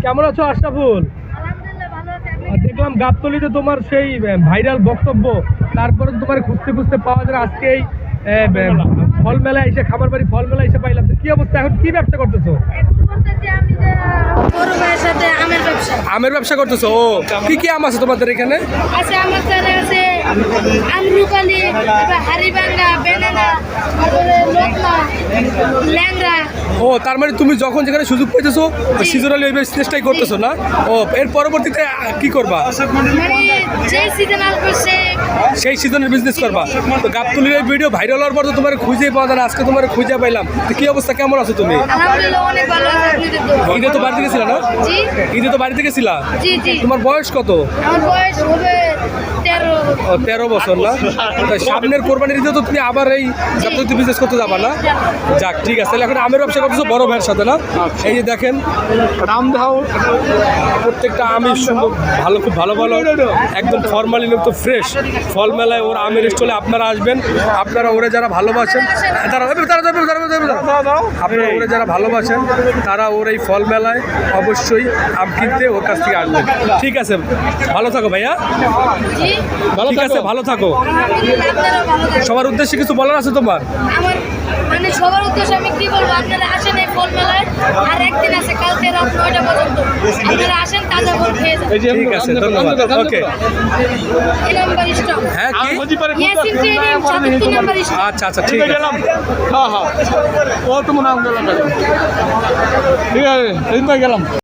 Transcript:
কেমন আছো আশরাফুল? দেখলাম গাবতলীতে তোমার সেই ভাইরাল বক্তব্য, তারপরে তোমার খুঁজতে খুঁজতে পাওয়া যায় আজকে এই ফল মেলায় এসে, খামার বাড়ি ফল মেলায় এসে পাইলাম। তো কি অবস্থা, এখন কি ব্যবসা করতেছো? আমের ব্যবসা করতেছো? ও, কি কি আম আছে তোমাদের এখানে? আছে আমাদের আছে আমরুপালি, হারিবাঙ্গা, বেনানা, তারপরে লোকমা, ল্যাংড়া। ও, তার মানে তুমি যখন যেখানে সুযোগ পাইতেছো সিজনালি ওই চেষ্টাই করতেছো না? ও, এর পরবর্তীতে কি করবা? মানে যে সিজন আসবে সেই সিজনের বিজনেস করবা। তো গাবতলীর এই ভিডিও ভাইরাল হওয়ার পর তো তোমার খুঁজে পাওয়া যায় না, আজকে তোমার খুঁজে পাইলাম। তো কি অবস্থা, কেমন আছো তুমি? আলহামদুলিল্লাহ অনেক ভালো আছে। ঈদে তো বাড়িতে গেছিলা না? জি ঈদে তো বাড়িতে গেছিলা। জি জি। তোমার বয়স কত? আমার বয়স হবে 13। ও, 13 বছর না? তো সামনের কোরবানির ঈদে তো তুমি আবার এই গাবতলীতে বিজনেস করতে যাবা না? যাক, ঠিক আছে। তাহলে এখন আমের ব্যবসা করতেছো বড় ভাইয়ের সাথে না? এই যে দেখেন আম দাও, প্রত্যেকটা আমই সুন্দর, ভালো, খুব ভালো ভালো, একদম ফরমালিন তো ফ্রেশ। ফল মেলায় ওর আমের স্টলে আপনারা আসবেন, আপনারা ওরে যারা ভালোবাসেন আপনারা ওরে যারা ভালোবাসেন তারা ওর এই ফল মেলায় অবশ্যই আম কিনতে ওর কাছ থেকে আসবেন। ঠিক আছে, ভালো থাকো ভাইয়া। জি ঠিক আছে, ভালো থাকো। আলহামদুলিল্লাহ, আপনারাও ভালো থাকবেন। সবার উদ্দেশ্যে কিছু বলার আছে তোমার? আমার মানে সবার উদ্দেশ্যে আমি কি বলবো, আপনারা আসেন এই ফল মেলায়। আর একদিন আছে কালকে রাত 9টা পর্যন্ত, আপনারা আসেন, তাজা ফল খেয়ে যান। ঠিক আছে, ধন্যবাদ। ওকে, এই নাম্বার স্টপ। হ্যাঁ, কি? Yasin trading 77 number stop. আচ্ছা আচ্ছা, ঠিক আছে। হ্যাঁ হ্যাঁ, ও তোমার নাম গেলাম, ঠিক আছে, গেলাম।